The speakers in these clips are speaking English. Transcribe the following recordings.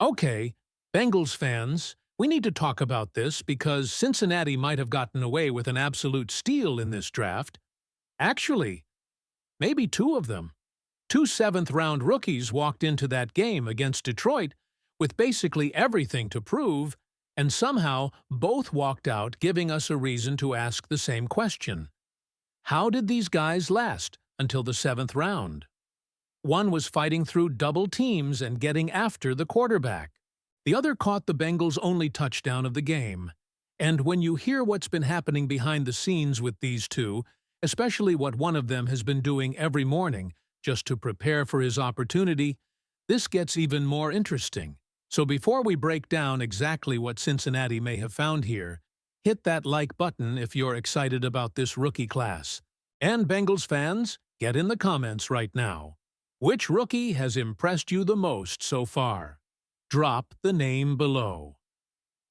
Okay, Bengals fans, we need to talk about this because Cincinnati might have gotten away with an absolute steal in this draft. Actually, maybe two of them. Two seventh-round rookies walked into that game against Detroit with basically everything to prove, and somehow both walked out giving us a reason to ask the same question. How did these guys last until the seventh round? One was fighting through double teams and getting after the quarterback. The other caught the Bengals' only touchdown of the game. And when you hear what's been happening behind the scenes with these two, especially what one of them has been doing every morning just to prepare for his opportunity, this gets even more interesting. So before we break down exactly what Cincinnati may have found here, hit that like button if you're excited about this rookie class. And Bengals fans, get in the comments right now. Which rookie has impressed you the most so far? Drop the name below.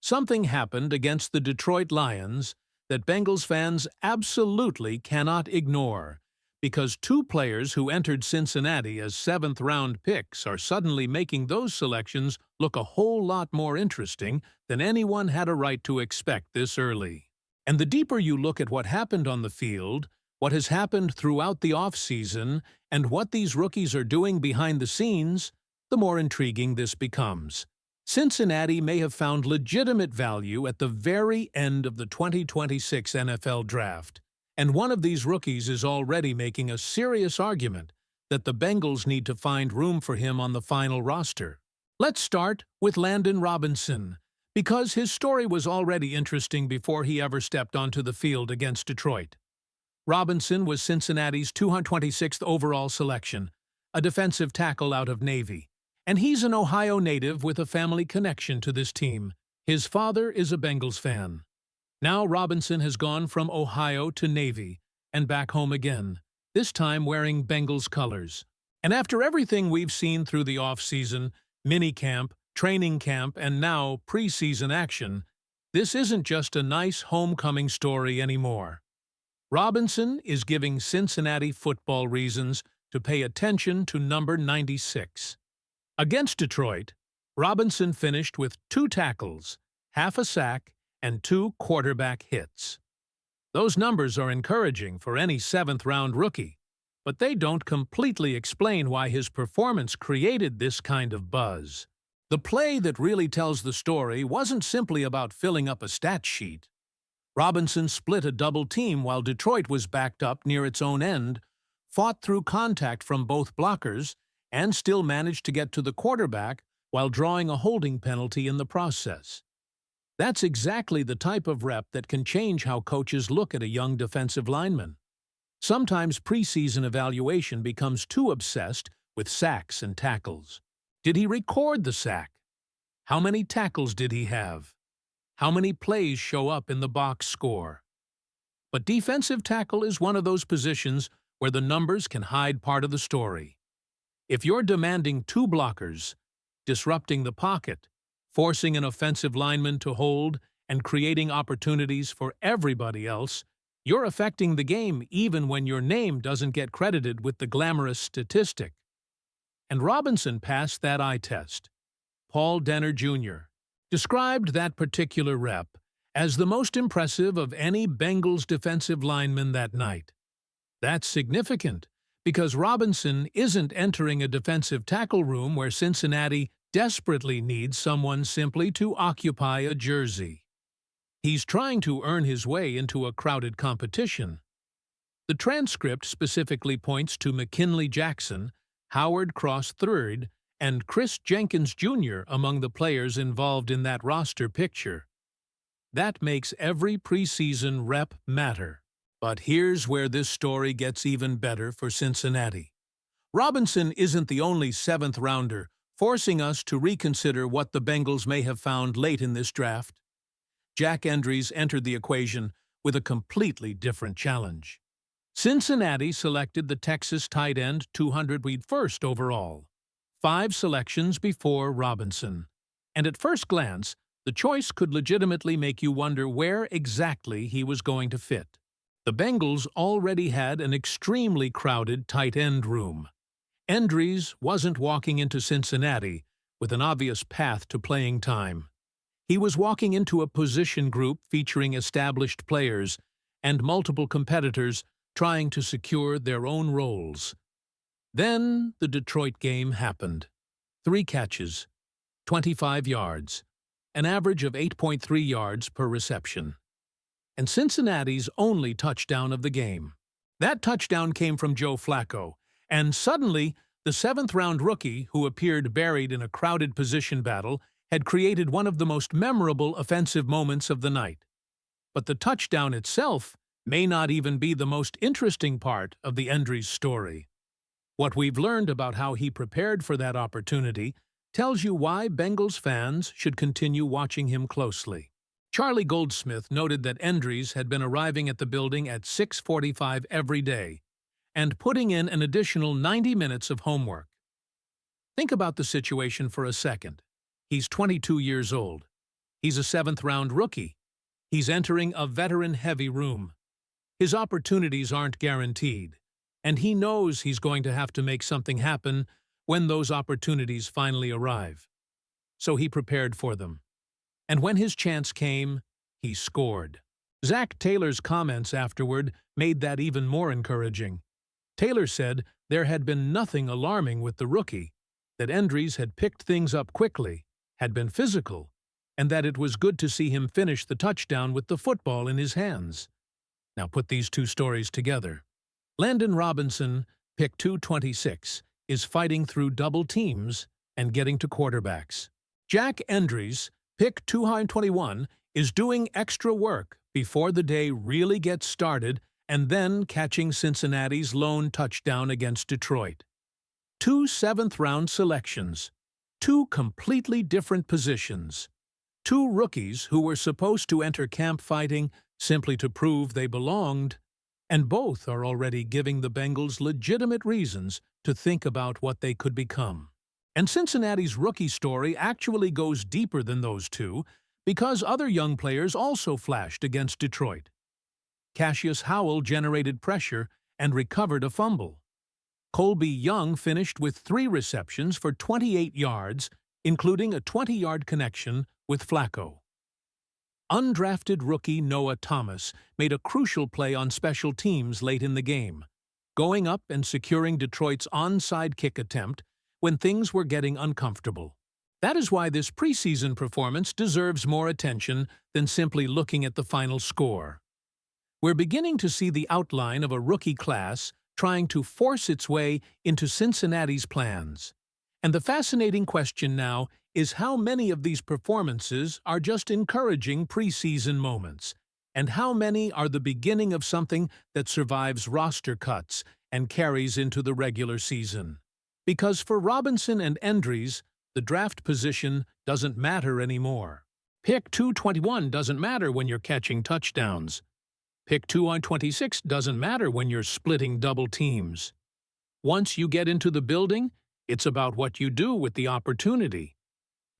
Something happened against the Detroit Lions that Bengals fans absolutely cannot ignore, because two players who entered Cincinnati as seventh-round picks are suddenly making those selections look a whole lot more interesting than anyone had a right to expect this early. And the deeper you look at what happened on the field, what has happened throughout the offseason, and what these rookies are doing behind the scenes, the more intriguing this becomes. Cincinnati may have found legitimate value at the very end of the 2026 NFL Draft, and one of these rookies is already making a serious argument that the Bengals need to find room for him on the final roster. Let's start with Landon Robinson, because his story was already interesting before he ever stepped onto the field against Detroit. Robinson was Cincinnati's 226th overall selection, a defensive tackle out of Navy, and he's an Ohio native with a family connection to this team. His father is a Bengals fan. Now Robinson has gone from Ohio to Navy and back home again, this time wearing Bengals colors. And after everything we've seen through the offseason, minicamp, training camp, and now preseason action, this isn't just a nice homecoming story anymore. Robinson is giving Cincinnati football reasons to pay attention to number 96. Against Detroit, Robinson finished with 2 tackles, half a sack, and 2 quarterback hits. Those numbers are encouraging for any seventh-round rookie, but they don't completely explain why his performance created this kind of buzz. The play that really tells the story wasn't simply about filling up a stat sheet. Robinson split a double team while Detroit was backed up near its own end, fought through contact from both blockers, and still managed to get to the quarterback while drawing a holding penalty in the process. That's exactly the type of rep that can change how coaches look at a young defensive lineman. Sometimes preseason evaluation becomes too obsessed with sacks and tackles. Did he record the sack? How many tackles did he have? How many plays show up in the box score? But defensive tackle is one of those positions where the numbers can hide part of the story. If you're demanding 2 blockers, disrupting the pocket, forcing an offensive lineman to hold, and creating opportunities for everybody else, you're affecting the game even when your name doesn't get credited with the glamorous statistic. And Robinson passed that eye test. Paul Denner Jr. described that particular rep as the most impressive of any Bengals defensive lineman that night. That's significant, because Robinson isn't entering a defensive tackle room where Cincinnati desperately needs someone simply to occupy a jersey. He's trying to earn his way into a crowded competition. The transcript specifically points to McKinley Jackson, Howard Cross III, and Chris Jenkins Jr. among the players involved in that roster picture. That makes every preseason rep matter. But here's where this story gets even better for Cincinnati. Robinson isn't the only seventh-rounder, forcing us to reconsider what the Bengals may have found late in this draft. Jack Endries entered the equation with a completely different challenge. Cincinnati selected the Texas tight end 201st overall, 5 selections before Robinson. And at first glance, the choice could legitimately make you wonder where exactly he was going to fit. The Bengals already had an extremely crowded tight end room. Endries wasn't walking into Cincinnati with an obvious path to playing time. He was walking into a position group featuring established players and multiple competitors trying to secure their own roles. Then the Detroit game happened. 3 catches, 25 yards, an average of 8.3 yards per reception. And Cincinnati's only touchdown of the game. That touchdown came from Joe Flacco, and suddenly the 7th-round rookie, who appeared buried in a crowded position battle, had created one of the most memorable offensive moments of the night. But the touchdown itself may not even be the most interesting part of the Endries story. What we've learned about how he prepared for that opportunity tells you why Bengals fans should continue watching him closely. Charlie Goldsmith noted that Endries had been arriving at the building at 6:45 every day and putting in an additional 90 minutes of homework. Think about the situation for a second. He's 22 years old. He's a 7th-round rookie. He's entering a veteran-heavy room. His opportunities aren't guaranteed, and he knows he's going to have to make something happen when those opportunities finally arrive. So he prepared for them. And when his chance came, he scored. Zach Taylor's comments afterward made that even more encouraging. Taylor said there had been nothing alarming with the rookie, that Endries had picked things up quickly, had been physical, and that it was good to see him finish the touchdown with the football in his hands. Now put these two stories together. Landon Robinson, pick 226, is fighting through double teams and getting to quarterbacks. Jack Endries, pick 221, is doing extra work before the day really gets started and then catching Cincinnati's lone touchdown against Detroit. 2 7th-round selections, 2 completely different positions, 2 rookies who were supposed to enter camp fighting simply to prove they belonged, and both are already giving the Bengals legitimate reasons to think about what they could become. And Cincinnati's rookie story actually goes deeper than those two because other young players also flashed against Detroit. Cassius Howell generated pressure and recovered a fumble. Colby Young finished with 3 receptions for 28 yards, including a 20-yard connection with Flacco. Undrafted rookie Noah Thomas made a crucial play on special teams late in the game, going up and securing Detroit's onside kick attempt when things were getting uncomfortable. That is why this preseason performance deserves more attention than simply looking at the final score. We're beginning to see the outline of a rookie class trying to force its way into Cincinnati's plans. And the fascinating question now is how many of these performances are just encouraging preseason moments, and how many are the beginning of something that survives roster cuts and carries into the regular season. Because for Robinson and Endries, the draft position doesn't matter anymore. Pick 221 doesn't matter when you're catching touchdowns. Pick 226 doesn't matter when you're splitting double teams. Once you get into the building, it's about what you do with the opportunity.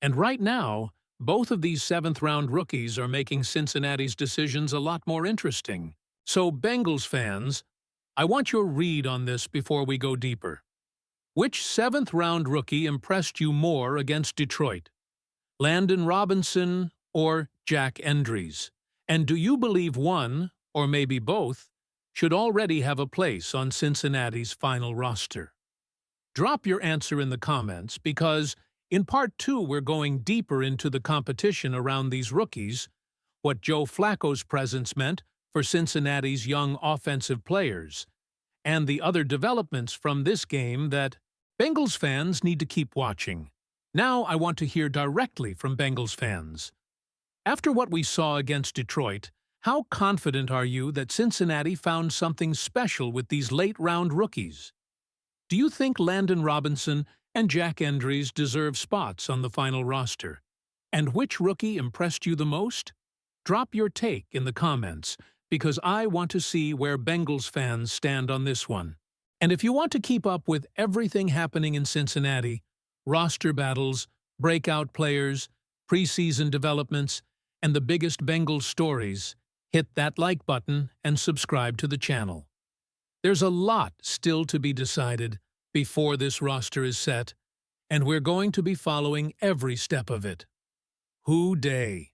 And right now, both of these 7th-round rookies are making Cincinnati's decisions a lot more interesting. So, Bengals fans, I want your read on this before we go deeper. Which 7th-round rookie impressed you more against Detroit? Landon Robinson or Jack Endries? And do you believe one, or maybe both, should already have a place on Cincinnati's final roster? Drop your answer in the comments because in Part 2 we're going deeper into the competition around these rookies, what Joe Flacco's presence meant for Cincinnati's young offensive players, and the other developments from this game that Bengals fans need to keep watching. Now I want to hear directly from Bengals fans. After what we saw against Detroit, how confident are you that Cincinnati found something special with these late-round rookies? Do you think Landon Robinson and Jack Endries deserve spots on the final roster? And which rookie impressed you the most? Drop your take in the comments, because I want to see where Bengals fans stand on this one. And if you want to keep up with everything happening in Cincinnati, roster battles, breakout players, preseason developments, and the biggest Bengals stories, hit that like button and subscribe to the channel. There's a lot still to be decided before this roster is set, and we're going to be following every step of it. Who day?